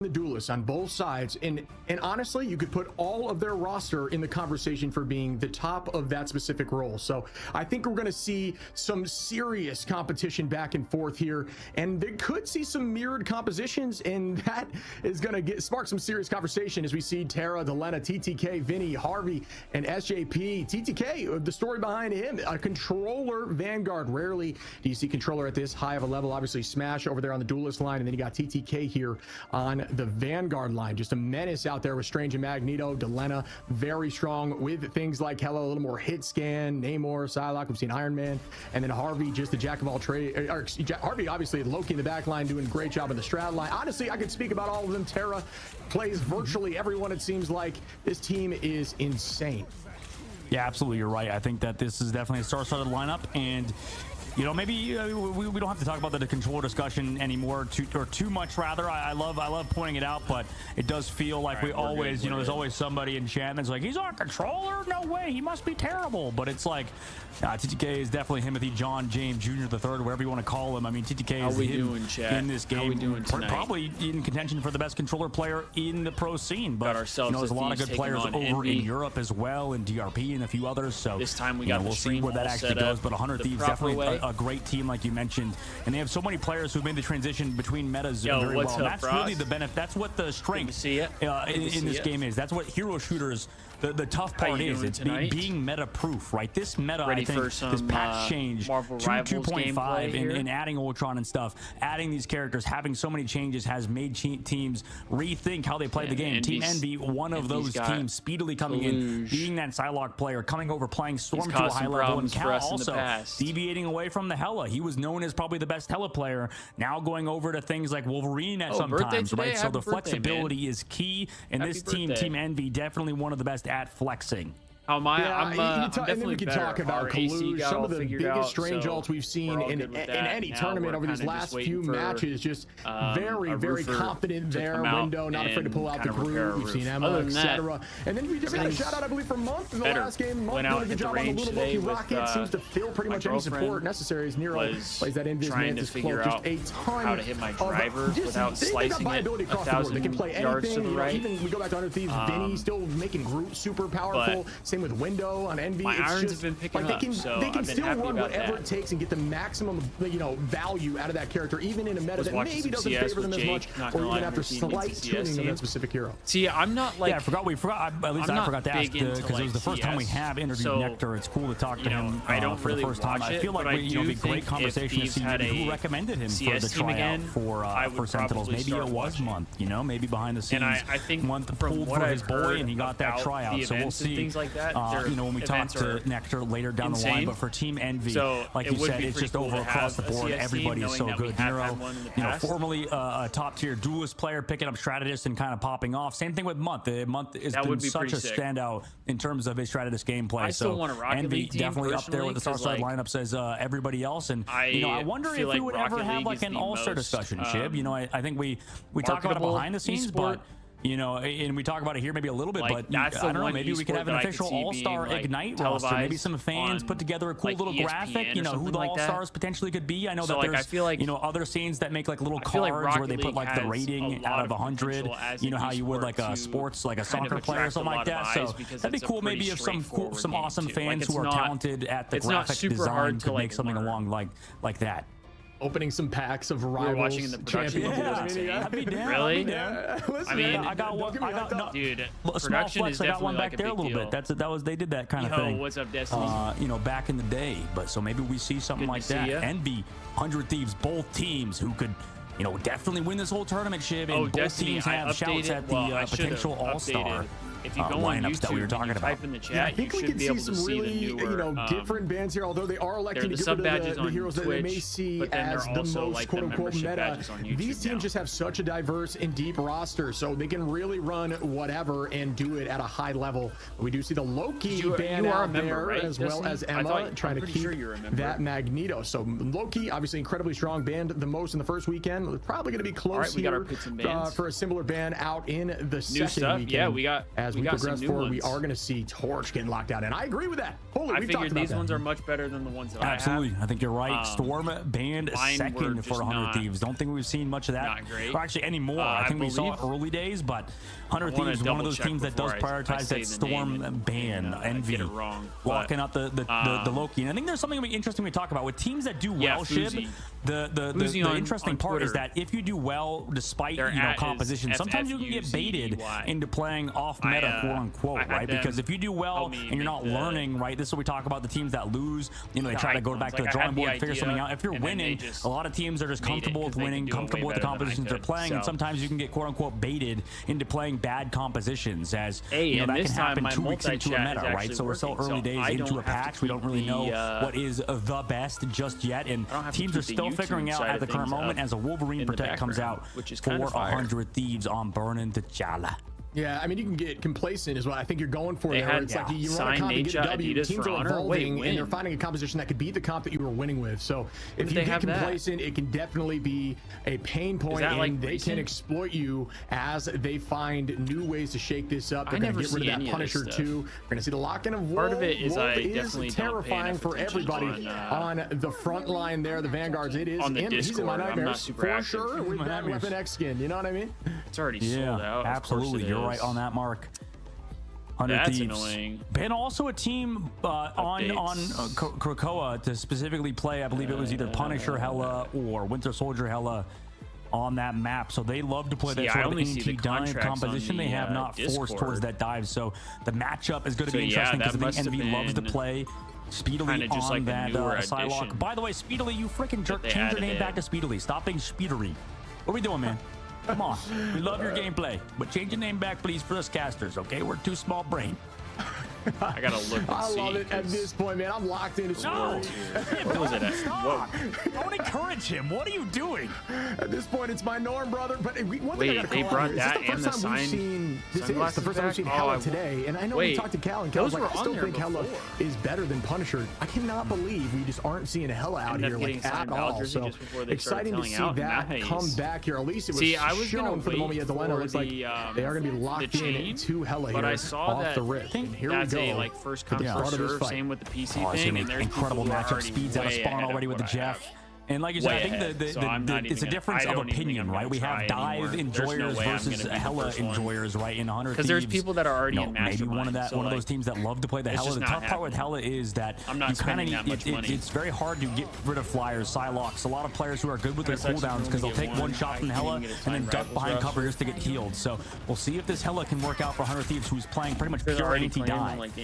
the duelists on both sides, and honestly, you could put all of their roster in the conversation for being the top of that specific role. So I think we're going to see some serious competition back and forth here, and they could see some mirrored compositions, and that is going to spark some serious conversation as we see Tara, Delena, TTK, Vinny, Harvey, and SJP. TTK, the story behind him, a controller Vanguard. Rarely do you see controller at this high of a level. Obviously Smash over there on the duelist line, and then you got TTK here on the Vanguard line. Just a menace out there with Strange and Magneto. Delena very strong with things like Hello, a little more hit scan, Namor, Psylocke, we've seen Iron Man, and then Harvey, just the jack of all trades. Harvey obviously Loki in the back line doing a great job on the strat line. Honestly, I could speak about all of them. Tara plays virtually everyone. It seems like this team is insane. Yeah, absolutely, you're right. I think that this is definitely a star-studded lineup, and you know, maybe we don't have to talk about the controller discussion anymore, too much rather. I love pointing it out, but it does feel like we always, there's always somebody in chat that's like, he's on controller? No way, he must be terrible. But it's like, TTK is definitely Timothy John James Jr. the third, whatever you want to call him. I mean, TTK is in this game, probably in contention for the best controller player in the pro scene. But there's a lot of good players over in Europe as well, and DRP and a few others. So this time we got we'll see where that actually goes. But 100 Thieves definitely a great team, like you mentioned, and they have so many players who've made the transition between metas very well. And that's really the benefit. That's what the strength in this game is. That's what hero shooters. The tough part is it's being meta proof, right? This meta, I think, this patch change to 2.5 and adding Ultron and stuff, adding these characters, having so many changes has made teams rethink how they play the game. Team Envy, one of those teams, speedily coming in, being that Psylocke player, coming over, playing Storm to a high level, and Cal also deviating away from the Hela. He was known as probably the best Hela player, now going over to things like Wolverine at sometimes, right? So the flexibility is key, and this team, Team Envy, definitely one of the best at flexing. How am I? I'm and then we can talk about Kalush, some of the biggest strange ults we've seen in any tournament over these last few matches. Just very confident there. Window, not afraid to pull out the groove. We've seen Emma, etc. And then we got a shout out, I believe, from Month in the last game. Month doing a good job on the little Loki rocket. Seems to fill pretty much any support necessary as Nero plays that Invis Mantis close. Just a ton how to hit my driver without slicing it 1,000 They can play anything. Even we go back to 100 Thieves. Vinny still making Groot super powerful. Same with Window on Envy. My irons have been picking up, so they can still run whatever it takes and get the maximum, value out of that character, even in a meta that maybe doesn't favor them as much, or even after slight tuning of that specific hero. See, I'm not like. Yeah, I forgot. At least I forgot to ask because it was the first time we have interviewed Nectar. It's cool to talk to him for the first time. I feel like it'd be a great conversation to see who recommended him for the tryout for Sentinels. Maybe it was Month. Maybe behind the scenes. I think Month pulled for his boy and he got that tryout. So we'll see. Things like that. When we talk to Nectar later down the line, but for Team Envy, like you said, it's just over across the board. Everybody is so good. Nero, formerly a top-tier duelist player, picking up strategist and kind of popping off. Same thing with Month. Month has been such a standout in terms of his strategist gameplay. So Envy definitely up there with the Starside lineups as everybody else. And I wonder if we would ever have like an all-star discussion, Chib. I think we talk about it behind the scenes, but and we talk about it here maybe a little bit, but I don't know, maybe we could have an official all-star Ignite roster, maybe some fans put together a cool little graphic, who the all-stars potentially could be. I know that there's, other scenes that make like little cards where they put like the rating out of 100, how you would like a sports, like a soccer player or something like that. So that'd be cool maybe if some awesome fans who are talented at the graphic design could make something along like that. Opening some packs of rivals. Watching in the production. I'd be down. Really? Listen, I mean, I got one. Dude, production is I got one back there a little bit. They did that kind of thing. What's up, Destiny? Back in the day. But so maybe we see something like that. Envy, 100 Thieves, both teams who could, definitely win this whole tournament, Shib. And both teams have shouts at the potential all-star. If you go on YouTube that we were talking about. Type in the chat, I think we can see some really, different bands here. Although they are electing to get rid of the heroes that they may see as the most quote-unquote meta. These teams just have such a diverse and deep roster, so they can really run whatever and do it at a high level. We do see the Loki band out there, as well as Emma trying to keep that Magneto. So Loki, obviously incredibly strong, banned the most in the first weekend. Probably going to be close here for a similar ban out in the second weekend. Yeah, we got. as we progress forward, we are going to see Torch getting locked out. And I agree with that. Holy, I figured these ones are much better than the ones that Absolutely. I think you're right. Storm banned second for 100 Thieves. Don't think we've seen much of that. Not great. Or actually anymore. I think we saw it early days, but 100 Thieves is one of those teams that does prioritize that Storm ban. Envy. Locking up the Loki. And I think there's something interesting we talk about. With teams that do well, Shib, the interesting part is that if you do well despite composition, sometimes you can get baited into playing off meta, quote unquote, right? Because if you do well and you're not learning, right? This is what we talk about, the teams that lose, they try to go back to the drawing board and figure something out. If you're winning, a lot of teams are just comfortable with winning, comfortable with the compositions they're playing, and sometimes you can get quote unquote baited into playing bad compositions, as that can happen 2 weeks into a meta, right? So we're still early days into a patch. We don't really know what is the best just yet, and teams are still figuring out at the current moment as a Wolverine Protect comes out for 100 Thieves on Burning T'Challa. Yeah, I mean, you can get complacent is what I think you're going for there. It's like you run a comp to get a W, teams are evolving, and they're finding a composition that could beat the comp that you were winning with. So if you get complacent, it can definitely be a pain point, and they can exploit you as they find new ways to shake this up. They're going to get rid of that Punisher too. We're going to see the lock-in of Wolf. Part of it is terrifying for everybody on the front line there. The Vanguards, it is. He's in my nightmares for sure with that Weapon X skin. You know what I mean? It's already sold out. Absolutely. You're right on that, Mark. 100 That's Thieves. Annoying. Been also a team on Krakoa to specifically play, I believe it was either Punisher Hella or Winter Soldier Hella on that map. So they love to play that sort of NT dive composition. They have not forced towards that dive. So the matchup is going to be interesting because I think Envy loves to play Speedily on that Psylocke. By the way, Speedily, you freaking jerk, change your name back to Speedily. Stop being Speedery. What are we doing, man? Come on, we love your gameplay, but change your name back, please, for us casters, okay? We're too small brain. I gotta look and see. I love it at this point, man. I'm locked into sport. What was it at? Stop. Don't encourage him. What are you doing? At this point, it's my norm, brother. But one thing I gotta they brought that and the sign. This is the first time we've seen Hella today, and I know we talked to Cal, and Cal's like, I still think Hella is better than Punisher. I cannot believe we just aren't seeing Hella out here like at all. So exciting to see that come back here. At least it was shown for the moment. Delena looks like they are going to be locked in to Hella here. But I saw off the rip. Here we go. Like first come first serve. Same with the PC thing. And there's incredible matchup speeds out of spawn already with the Jeff. And like you said, I think it's a difference of opinion, right? We have dive enjoyers versus Hella enjoyers, right? In 100 Thieves, because there's people that are already in maybe one of those teams that love to play the Hella. The tough part with Hella is that you kind of need. It's very hard to get rid of flyers, Psylocks. A lot of players who are good with their cooldowns because they'll take one shot from Hella and then duck behind cover just to get healed. So we'll see if this Hella can work out for 100 Thieves, who's playing pretty much pure anti-dive.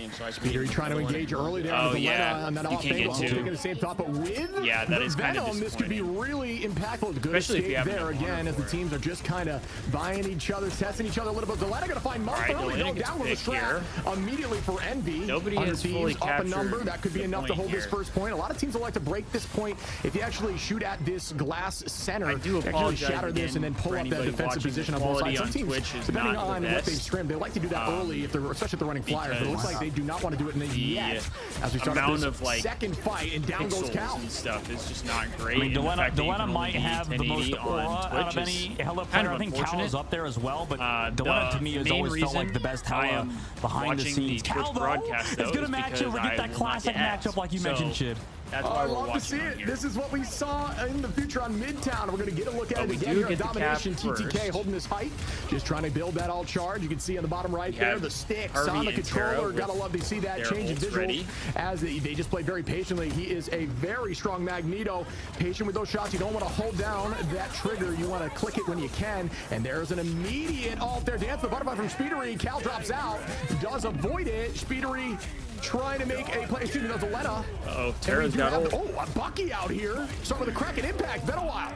Peter, you're trying to engage early there with the Lena on that off angle. Taking the same thought, but with the Venom, this could be really impactful. Good escape there again as the teams are just kind of buying each other, testing each other a little bit. Delena gonna find Mark early, go down with the strap immediately for Envy. Nobody has fully up a number that could be enough to hold this first point. A lot of teams will like to break this point if you actually shoot at this glass center. I do actually shatter this and then pull up that defensive position on both sides. Some teams, depending on what they've scrimmed, they like to do that early, especially if they're running flyers. But it looks like they do not want to do it yet. As we start this second fight, and down goes Cal. And stuff is just not great. I mean, Delena might have the most aura out of any Hella player. I think Cal is up there as well, but Delena to me has always felt like the best Hella behind the scenes. Cal, though, is going to match it. We get that classic matchup like you mentioned, Chib. That's why I love to see it. This is what we saw in the future on Midtown. We're going to get a look at it again here on Domination. TTK holding this height, just trying to build that all charge. You can see on the bottom right there, the sticks on the controller. Gotta love to see that change in visuals as they just play very patiently. He is a very strong Magneto. Patient with those shots. You don't want to hold down that trigger. You want to click it when you can. And there's an immediate ult there. Dance the butterfly from Speedery. Cal drops out. Does avoid it. Speedery trying to make a play. Excuse me, that's Delena. Tara's got ult. Oh, a Bucky out here. Start with a crack and impact. Been a while.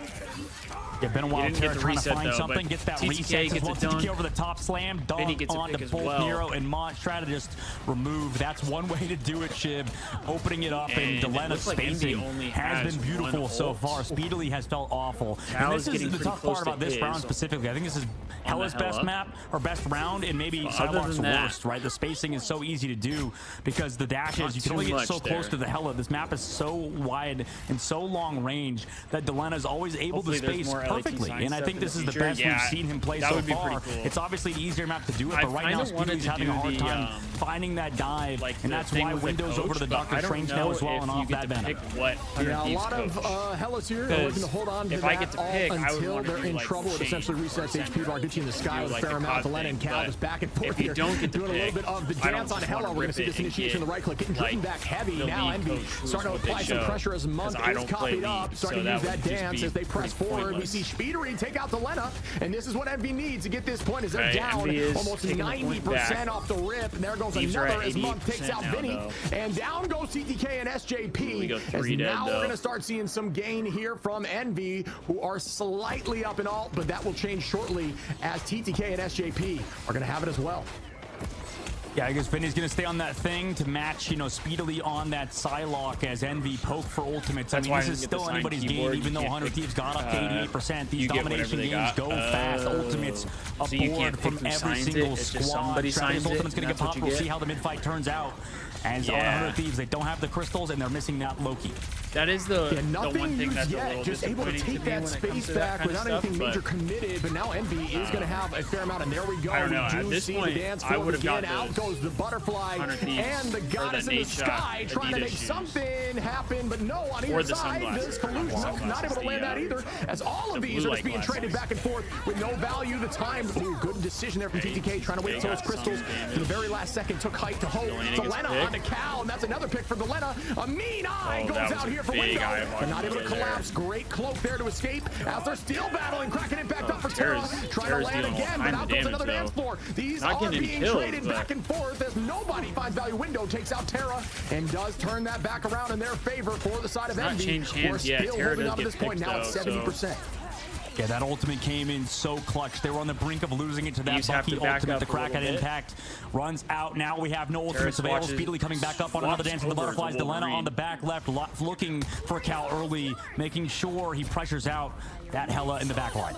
Yeah, been a while. Tara trying to find something. Gets that reset. Gets it done. TTK over the top slam. Dunk onto both Nero and Mont. Try to just remove. That's one way to do it, Shib. Opening it up, and Delena's spacing has been beautiful so far. Speedily has felt awful. And this is the tough part about this round specifically. I think this is Hella's best map or best round, and maybe Psylocke's worst, right? The spacing is so easy to do because the dashes, you can only get so close to the Hella. This map is so wide and so long range that Delena is always able to space perfectly. And I think this is the best we've seen him play so far. Cool. It's obviously an easier map to do it, but right now Speedy's having a hard time finding that dive, and that's why Windows over to the Doctor Strange now as well, and off that Venom. Yeah, a lot of Hellas here are looking to hold on to that until they're in trouble. It essentially resets HP bar, gets you in the sky with a fair amount. Lena and Cal just back and forth here, doing a little bit of the dance on Hella. We're going to see this initiation of the right click, getting driven back heavy. Now Envy starting to apply some pressure as Monk is copied up, starting to use that dance as they press forward. We see Speedery take out the Lena, and this is what Envy needs to get this point as they're down almost 90% off the rip, and there goes another as Monk takes out Vinny, and down goes TTK and SJP. As now we're going to start seeing some gain here from Envy, who are slightly up in alt, but that will change shortly as TTK and SJP are going to have it as well. Yeah, I guess Vinny's going to stay on that thing to match, you know, speedily on that Psylocke as Envy poke for ultimates. I mean, this is still anybody's game, even though 100 Thieves got up to 88%. These domination games go fast. Ultimates aboard from every single squad. Travis Ultimate's going to get popped. We'll see how the mid-fight turns out. As on 100 Thieves, they don't have the crystals, and they're missing that Loki. That is the one thing that's a little just able to take that space back without anything major committed, but now Envy is going to have a fair amount, and there we go. I don't know. At this point, I would have got out goes the butterfly and the goddess in the sky trying to make something happen, but no, on either side, this Falush not able to land that either, as all of these are just being traded back and forth with no value. The time, good decision there from TTK, trying to wait until those crystals to the very last second, took height to hope. To Lena on the Cal, and that's another pick for the Lena. A mean eye goes out here for Window, but not able to collapse. Great cloak there to escape as they're still battling, cracking it back up for Terra, trying to land again, but out goes another dance floor. These are being traded back and forth as nobody finds value. Window takes out Terra and does turn that back around in their favor for the side of Envy. We're still holding up at this point. Now it's 70%. Yeah, that ultimate came in so clutch. They were on the brink of losing it to that Bucky ultimate. The crack at impact runs out. Now we have no ultimates available. Speedily coming back up on another dance of the butterflies. Delena on the back left, looking for Cal early, making sure he pressures out that Hella in the back line.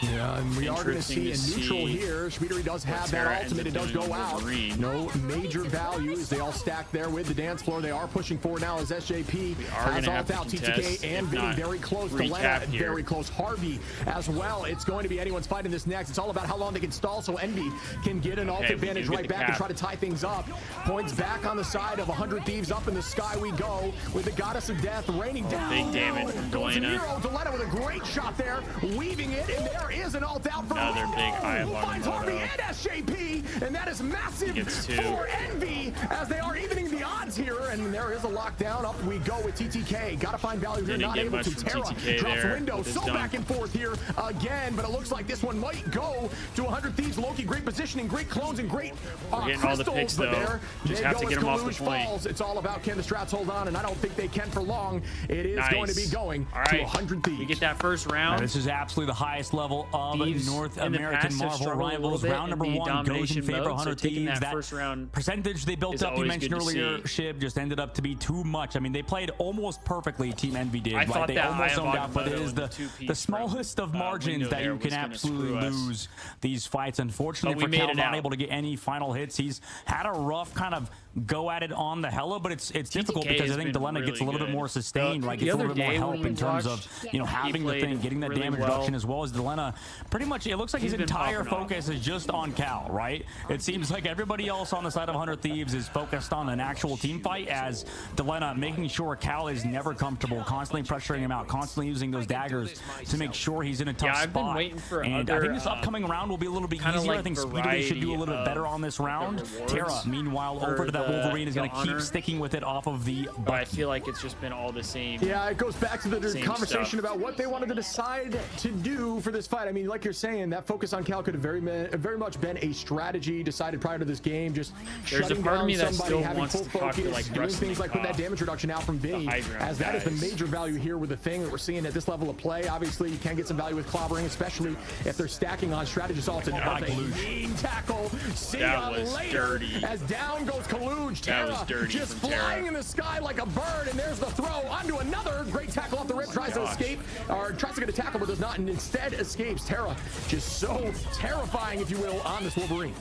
Yeah, and we are going to see a neutral here. Speedery does have that ultimate. It does go out. No major value as they all stack there with the dance floor. They are pushing forward now as SJP has ult out. TTK and Vinny very close. Delena very close. Harvey as well. It's going to be anyone's fighting this next. It's all about how long they can stall so Envy can get an ult advantage right back and try to tie things up. Points back on the side of 100 Thieves. Up in the sky we go with the Goddess of Death raining down. Big damage from Delena. Delena with a great shot there, weaving it, and there is an ult out from another big eye of finds Harvey and SJP, and that is massive for Envy as they are evening the odds here, and there is a lockdown. Up we go with TTK. Gotta find value here, not able to. Terra drops Window, so back and forth here again, but it looks like this one might go to 100 Thieves. Loki, great positioning, great clones, and great getting all the picks though. There just have to get them off the point. It's all about can the strats hold on, and I don't think they can for long. It is going to be going to 100 Thieves. We get that first round. This is absolutely the highest level of North American Marvel Rivals. Round number one goes in favor of 100 Thieves. That first round percentage they built up, you mentioned earlier, Shib, just ended up to be too much. I mean, they played almost perfectly, Team Envy did. Like, they almost zoned out, but it is the smallest of margins that you can absolutely lose these fights. Unfortunately for Cal, not able to get any final hits. He's had a rough kind of go at it on the Hella, but it's difficult because I think Delena gets a little bit more sustained, like gets a little bit more help in terms of, you know, having the thing, getting that damage reduction, as well as Delena. Pretty much, it looks like his entire focus is just on Cal, right? It seems like everybody else on the side of 100 Thieves is focused on an actual team fight, as Delena making sure Cal is never comfortable, constantly pressuring him out, constantly using those daggers to make sure he's in a tough spot. Been waiting for and I think this upcoming round will be a little bit easier. I think Speedery should do a little bit better on this round. Terra, meanwhile, over to that Wolverine, is going to keep sticking with it off of the but I feel like it's just been all the same. Yeah, it goes back to the conversation about what they wanted to decide to do for this fight. I mean, like you're saying, that focus on Cal could have very much been a strategy decided prior to this game, just shutting down somebody, having full focus, doing things like putting that damage reduction out from Vinny, as that is the major value here with the thing that we're seeing at this level of play. Obviously, you can get some value with clobbering, especially if they're stacking on strategist ults. And mean tackle. See ya later. As down goes Kalu. Kaluj. Terra just flying in the sky like a bird, and there's the throw onto another. Great tackle off the rip, tries to escape, or tries to get a tackle, but does not, and instead escapes. Terra just so terrifying, if you will, on this Wolverine.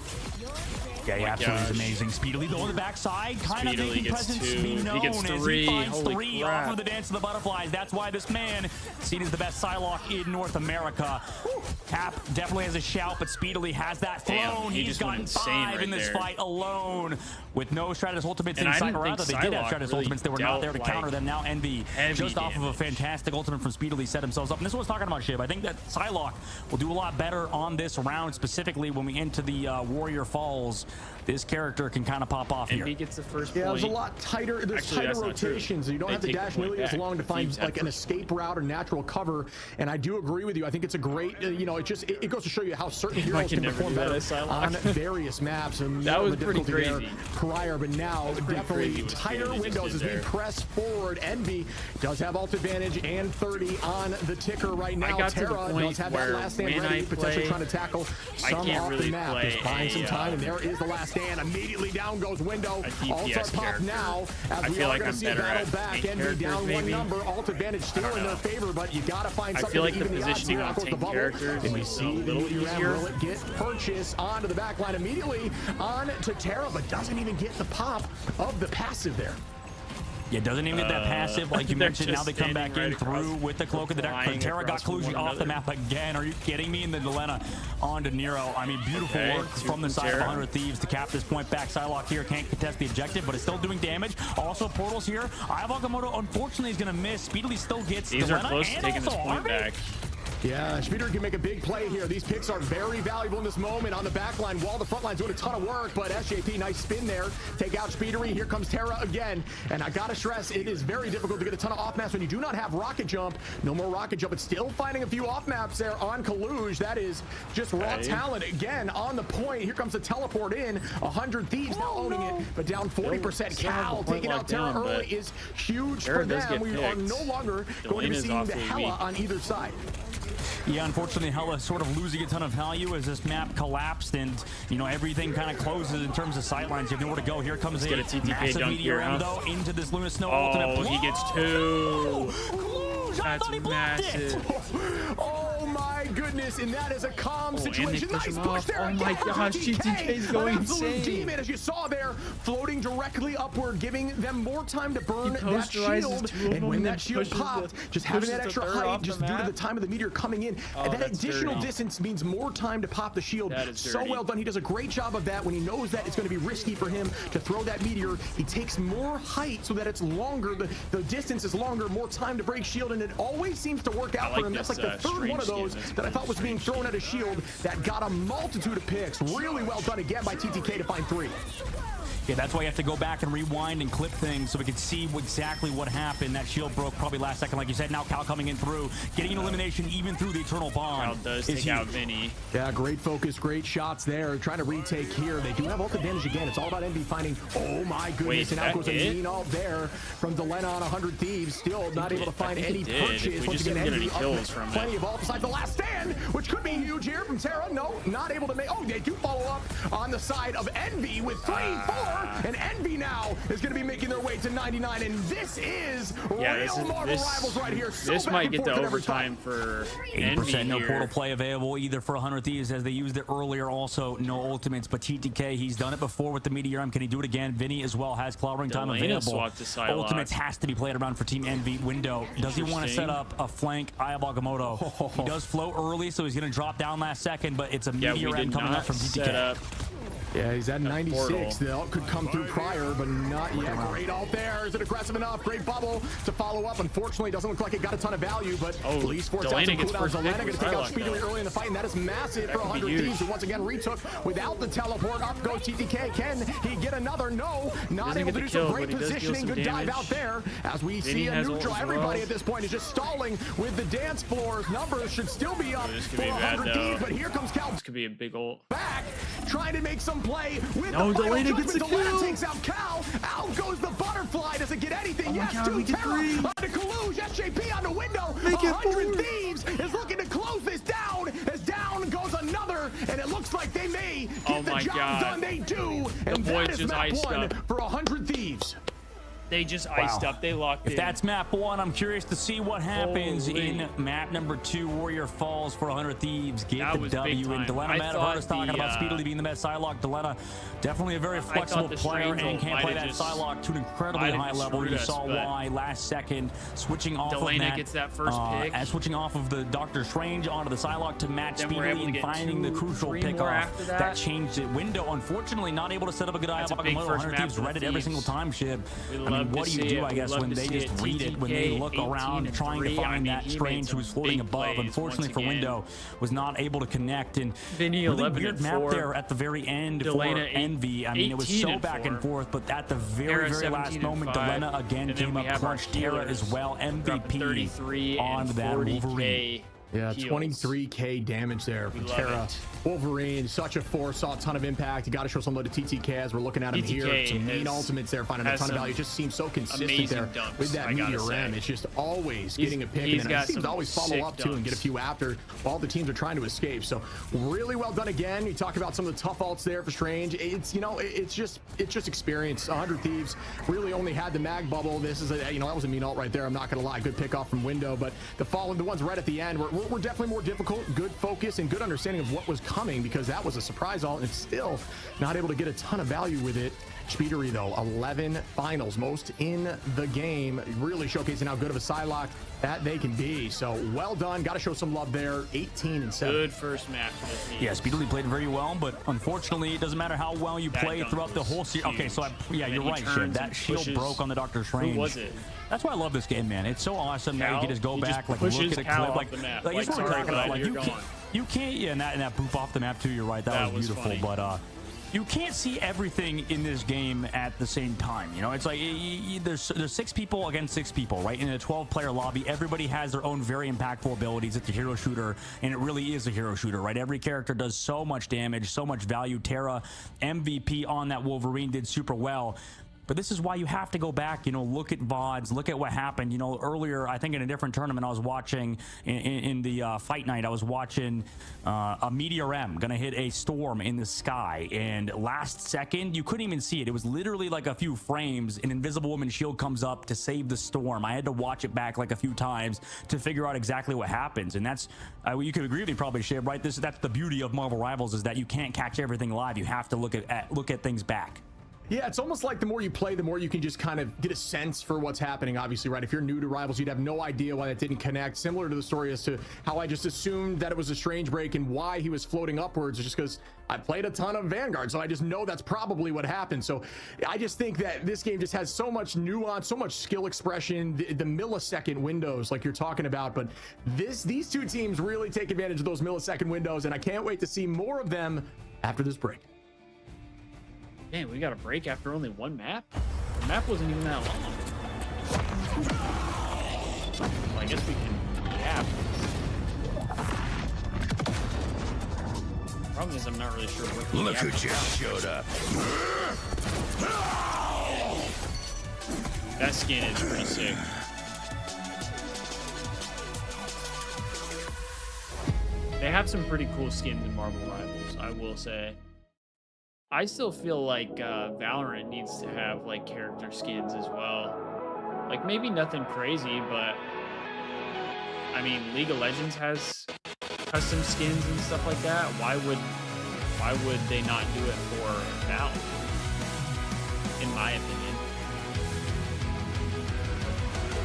Yeah, he absolutely is amazing. Speedily though on the backside, kind of making presence be known. He gets 3. He finds 3 off of the Dance of the Butterflies. That's why this man seen as the best Psylocke in North America. Cap definitely has a shout, but Speedily has that throne. He's gotten 5 in this fight alone with no Stratus ultimates inside. Or rather, they did have Stratus ultimates. They were not there to counter them. Now Envy, just off of a fantastic ultimate from Speedily, set themselves up. And this was talking about Shib. I think that Psylocke will do a lot better on this round, specifically when we enter the Warrior Falls. This character can kind of pop off here. He gets the first point. Yeah, there's a lot tighter. There's tighter rotations. You don't have to dash nearly as long to find like an escape route or natural cover. And I do agree with you. I think it's a great, you know, it goes to show you how certain heroes can perform better on various maps. And that was pretty crazy prior, but now definitely tighter windows as we press forward. Envy does have ult advantage and 30 on the ticker right now. Terra does have that last stand ready, potentially trying to tackle some off the map. Just buying some time, and there is the last stand. Immediately down goes window. Ult are popped now as we are going to see a battle back. Envy down 1 number. Ult advantage still in their favor, but you got to find something to even the positioning on tank characters and you see the easier. Will it get purchase onto the back line immediately on to Terra, but doesn't even get the pop of the passive there. Yeah, doesn't even get that passive, like you mentioned. Now they come back in through with the Cloak of the Dark. Terra got Kaluji off the map again. Are you kidding me? And then Delena onto Nero. I mean, beautiful work from the side of 100 Thieves to cap this point back. Psylocke here can't contest the objective, but it's still doing damage. Also, portals here. Ayabagamoto, unfortunately, is going to miss. Speedily still gets These Delena are close to taking this point back. Yeah, Speeder can make a big play here. These picks are very valuable in this moment on the back line while the front line's doing a ton of work, but SJP, nice spin there. Take out Speedery. Here comes Terra again. And I gotta stress, it is very difficult to get a ton of off maps when you do not have rocket jump. No more rocket jump, but still finding a few off maps there on Kaluj. That is just raw talent again on the point. Here comes the teleport in. 100 Thieves now owning it, but down 40%. Cal taking out Terra early is huge for them. We are no longer going to be seeing the Hela on either side. Yeah, unfortunately, Hela sort of losing a ton of value as this map collapsed, and you know everything kind of closes in terms of sightlines. You have nowhere to go. Here comes a massive meteor though into this Luna Snow ultimate. Oh, he gets 2. That's massive. Oh my goodness, and that is a calm situation. Nice push there. Oh my gosh, GTK's going insane. Demon, as you saw there, floating directly upward, giving them more time to burn that shield. And when that shield popped, just having that extra height, just due to the time of the meteor coming in, that additional distance means more time to pop the shield. So well done. He does a great job of that when he knows that it's going to be risky for him to throw that meteor. He takes more height so that it's longer, the distance is longer, more time to break shield, and it always seems to work out for him. That's like the third one of those that I thought was being thrown at a shield that got a multitude of picks. Really well done again by TTK to find 3. Yeah, that's why you have to go back and rewind and clip things so we can see exactly what happened. That shield broke probably last second, like you said. Now Cal coming in through, getting an elimination even through the Eternal Bond. Cal does take out Vinny. Yeah, great focus, great shots there. Trying to retake here. They do have ult advantage again. It's all about Envy finding, oh my goodness, and out goes a mean ult there from Delena on 100 Thieves. Still not able to find any purchase. Once again, Envy up plenty of ult besides the last stand, which could be huge here from Terra. No, not able to make, oh, they do follow up on the side of Envy with 3-4, and Envy now is going to be making their way to 99, and this is real Marvel Rivals right here. So this might get to overtime for 80%. No portal play available either for 100 Thieves as they used it earlier. Also, no ultimates, but TTK, he's done it before with the Meteor. Can he do it again? Vinny as well has clouding time available. Ultimates has to be played around for Team Envy. Window, does he want to set up a flank? Ayabagamoto. He does float early, so he's going to drop down last second, but it's a Meteor end coming up from TTK. Yeah, he's at 96. The ult could come through prior, but not yet. Great ult there. Is it aggressive enough? Great bubble to follow up. Unfortunately, it doesn't look like it got a ton of value, but at least forced out some cooldowns. Delena going to take out Speedily early in the fight, and that is massive for 100 Thieves, who once again retook without the teleport. Up goes TTK. Can he get another? No, not able to do some great positioning. Good dive out there as we see a neutral. Everybody at this point is just stalling with the dance floors. Numbers should still be up for 100 Thieves, but here comes Cal. This could be a big ult. Back, trying to make some play with the Delena gets the kill. Delena takes out Cal. Out goes the butterfly. Does it get anything? Yes, God, 2 Terra onto Kaluj. SJP on the window. 100 Thieves is looking to close this down as down goes there's another, and it looks like they may get the job done. They do, and that is map 1 for 100 Thieves. They just iced up. They locked in. If that's map 1, I'm curious to see what happens in map number 2. Warrior Falls for 100 Thieves. Get the W. And Delena, man, I've heard us talking about Speedily being the best Psylocke. Delena, definitely a very flexible player and can play that Psylocke to an incredibly high level. You saw why last second, switching off of that. Gets that first pick. And switching off of the Doctor Strange onto the Psylocke to match Speedily and finding the crucial pick off. That changed it. Window, unfortunately, not able to set up a good eye. 100 Thieves read it every single time, Shib. I mean, what do you do, I guess, when they just read it, when they look around trying to find that Strange who's floating above? Unfortunately for Window, was not able to connect. And Vinny, really weird map there at the very end for Envy. I mean, it was so back and forth, but at the very, very last moment, Delena again came up clutch. Terra as well. MVP on that Wolverine. Yeah, 23k damage there for Terra. Wolverine, such a force, saw a ton of impact. You got to show some love to TTK as we're looking at him here. Some mean ultimates there, finding a ton of value. It just seems so consistent there with that Meteor M. It's just always getting a pick, and then he seems to always follow up too and get a few after while the teams are trying to escape. So really well done again. You talk about some of the tough ults there for Strange. It's, you know, it's just experience. 100 Thieves really only had the mag bubble. This is a, you know, that was a mean ult right there. I'm not gonna lie, good pick off from Window, but the ones right at the end were definitely more difficult. Good focus and good understanding of what was coming, because that was a surprise ult, and it's still not able to get a ton of value with it. Speedery though, 11 finals, most in the game, really showcasing how good of a Psylocke that they can be. So well done, got to show some love there. 18-7. Good first match for the team. Yeah, Speedery played very well, but unfortunately it doesn't matter how well you play throughout the whole series. Okay, so yeah, you're right, Shib. That shield broke on the Doctor Strange. Who was it? That's why I love this game, man. It's so awesome that you can just go back, like look at a clip, like it's what we're talking about. Like you can't, yeah, and that poop off the map too. You're right, that was beautiful, but you can't see everything in this game at the same time. You know, it's like there's 6 people against 6 people, right? In a 12-player lobby, everybody has their own very impactful abilities. It's a hero shooter, and it really is a hero shooter, right? Every character does so much damage, so much value. Terra, MVP on that Wolverine, did super well. But this is why you have to go back, you know, look at VODs, look at what happened. You know, earlier, I think in a different tournament, I was watching in the fight night, I was watching a Meteor M gonna hit a storm in the sky. And last second, you couldn't even see it. It was literally like a few frames. An Invisible Woman shield comes up to save the storm. I had to watch it back like a few times to figure out exactly what happens. And that's, you could agree with me probably, Shib, right? That's the beauty of Marvel Rivals, is that you can't catch everything live. You have to look at things back. Yeah, it's almost like the more you play, the more you can just kind of get a sense for what's happening, obviously, right? If you're new to Rivals, you'd have no idea why that didn't connect. Similar to the story as to how I just assumed that it was a Strange break and why he was floating upwards, just because I played a ton of Vanguard, so I just know that's probably what happened. So I just think that this game just has so much nuance, so much skill expression, the millisecond windows like you're talking about. But these two teams really take advantage of those millisecond windows, and I can't wait to see more of them after this break. Damn, we got a break after only one map? The map wasn't even that long. Well, I guess we can gap. Problem is, I'm not really sure what. Look who just showed up. That skin is pretty sick. They have some pretty cool skins in Marvel Rivals, I will say. I still feel like Valorant needs to have like character skins as well. Like maybe nothing crazy, but I mean League of Legends has custom skins and stuff like that. Why would they not do it for Val? In my opinion.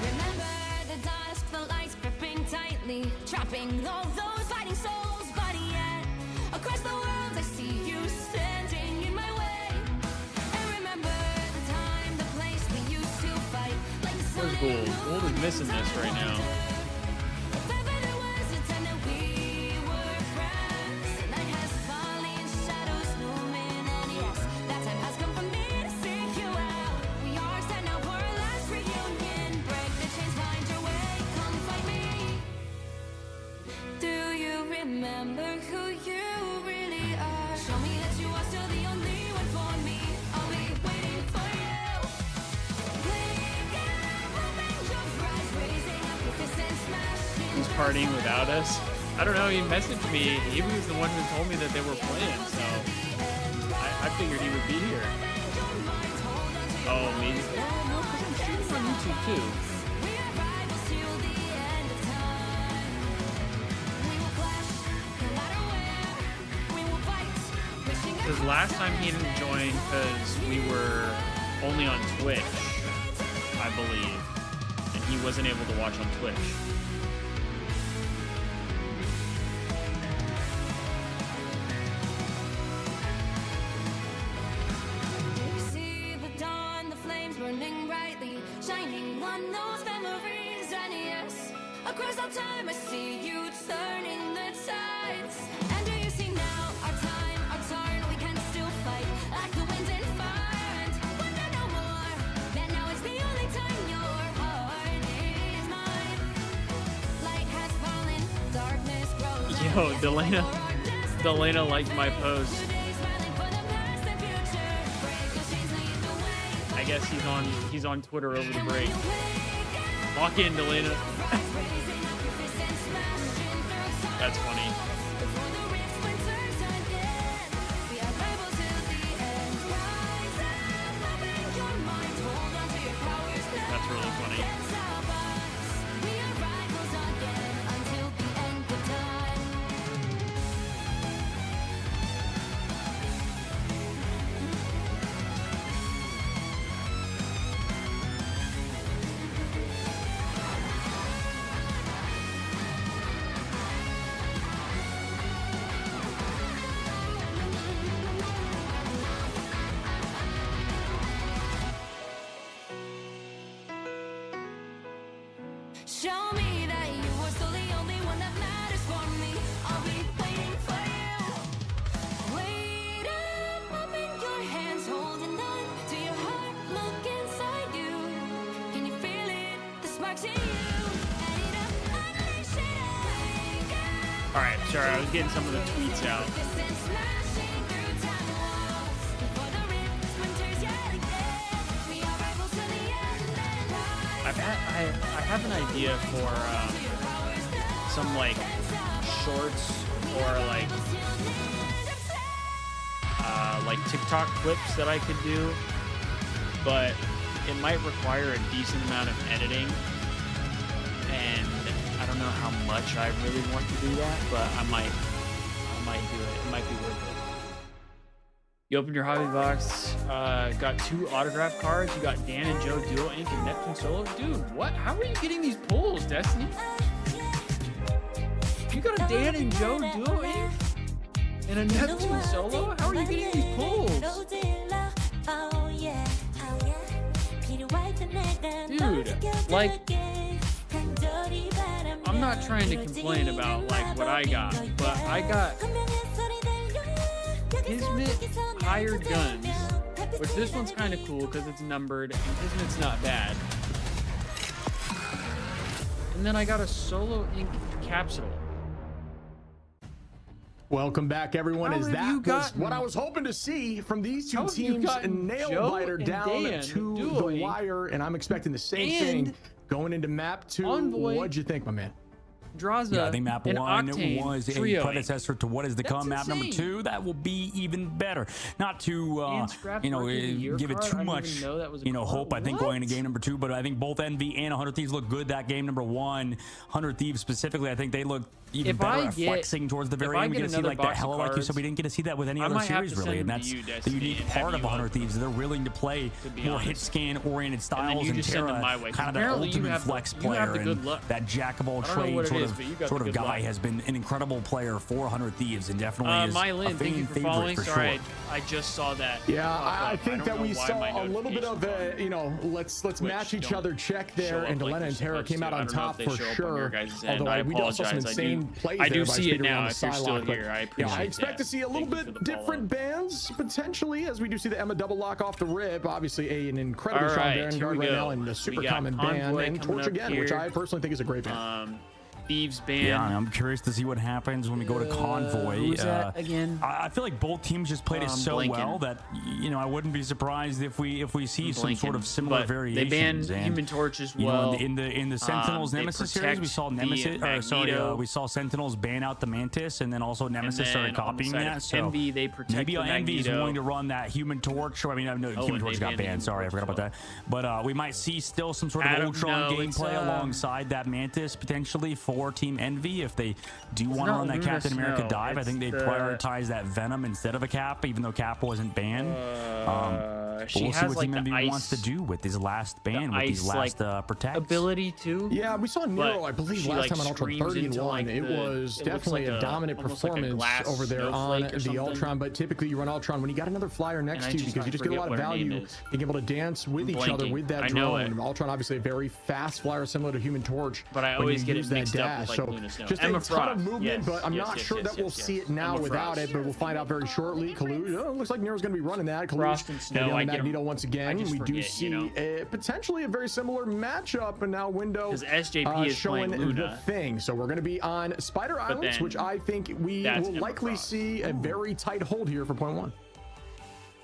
Remember the dusk, the lights gripping tightly, trapping all those fighting souls, but yet across the world I see you standing in my way. And remember the time, the place we used to fight. Like the sun. Where's Gold? Gold is missing this right now. If ever there was a time that we were friends, the night has fallen, shadows looming, and yes, that time has come for me to seek you out. We are set now for our last reunion. Break the chains, find your way, come find me. Do you remember who you really are? Show me that you are still the only one for me. I'll be waiting for you. Blink and open your eyes, raising up your fist and smashing. Who's partying without us? I don't know. He messaged me. He was the one who told me that they were playing, so I figured he would be here. Oh, maybe. No, because I'm streaming on YouTube too. Because last time he didn't join because we were only on Twitch, I believe, and he wasn't able to watch on Twitch. See the dawn, the flames burning brightly, shining on those memories. And yes, across all time I see you turning the tides. And do you see now our time, our turn? We can still fight like the wind and fire. And wonder no more that now is the only time your heart is mine. Light has fallen, darkness grows. Yo, Delana liked my post. I guess he's on Twitter over the break. Walk in, Delana. That's funny. That's really funny. Show me that you are still the only one that matters for me. I'll be waiting for you. Wait up, open your hands, holding on to your heart. Look inside you. Can you feel it? The sparks in you. Light it up, unleash it. All right, sorry, I was getting some of the tweets out. Smashing through time walls. Before the rift splinters yet again. We are rivals to the end. I have an idea for some like shorts or like TikTok clips that I could do, but it might require a decent amount of editing, and I don't know how much I really want to do that, but I might do it. It might be worth it. You opened your hobby box, got 2 autograph cards. You got Dan and Joe Duo Ink and Neptune Solo. Dude, what? How are you getting these pulls, Destiny? You got a Dan and Joe Duo Ink and a Neptune Solo? How are you getting these pulls? Dude, like, I'm not trying to complain about like what I got, but I got Kismet Hired Guns, which this one's kind of cool because it's numbered and Kismet's not bad. And then I got a Solo Ink capsule. Welcome back, everyone. As that was what I was hoping to see from these two teams. A nail biter down to the wire, and I'm expecting the same thing going into map 2. What'd you think, my man? Draza, yeah, I think map 1 was trio a predecessor to what is to come. Map number 2, that will be even better. Not to give it too much hope. I think going into game number 2, but I think both Envy and 100 Thieves look good. That game number 1, 100 Thieves specifically, I think they look even better at flexing towards the very end. We get to see like that hella like you said. We didn't get to see that with any other series really, and that's the unique part of 100 Thieves. They're willing to play more hit scan oriented styles, and Terra kind of that ultimate flex player, and that jack of all trades sort of guy has been an incredible player for 100 Thieves, and definitely is Mylin, a fan favorite for sure. sure. I just saw that. Yeah, I think that we saw a little bit of a, let's match each other check there, and Delena and Terra came out on top for sure. Although we also saw some insane plays. I do see it now. If you're still here, I appreciate I expect to see a little bit different bans potentially, as we do see the Emma double lock off the rip. Obviously, an incredibly strong Baron guard right now, and a super common ban, and Torch again, which I personally think is a great ban. Thieves ban. Yeah, I'm curious to see what happens when we go to Convoy. Who's that again? I feel like both teams just played it so well that I wouldn't be surprised if we see some sort of similar variations. They banned Human Torch as well. In the Sentinels Nemesis series, we saw we saw Sentinels ban out the Mantis, and then also Nemesis started copying that. So Envy, they protect maybe Envy is Magneto. going to run that Human Torch. Or, I mean, Human Torch got banned. Sorry, I forgot about that. But we might see still some sort of Ultron gameplay alongside that Mantis potentially for Team Envy if they do want to run that Captain America dive. I think they'd prioritize that Venom instead of a Cap, even though Cap wasn't banned. But we'll see what Team Envy wants to do with his last ban, with these last protects. Ability too. Yeah, we saw Nero, I believe, last time on Ultron 30-1. It was definitely a dominant performance over there on the Ultron. But typically, you run Ultron when you got another flyer next to you because you just get a lot of value being able to dance with each other with that drone. Ultron, obviously, a very fast flyer similar to Human Torch. But I always get it mixed up with Luna Snow. Just a ton of movement, but I'm not sure that we'll see it now without it. But we'll find out very shortly. Kalush, looks like Nero's going to be running that. Frost and Snow, I Magneto once again. We do see potentially a very similar matchup, and now Window SJP is showing playing Luna. the thing. So we're going to be on Spider Islands, which I think we will likely see a very tight hold here for point one.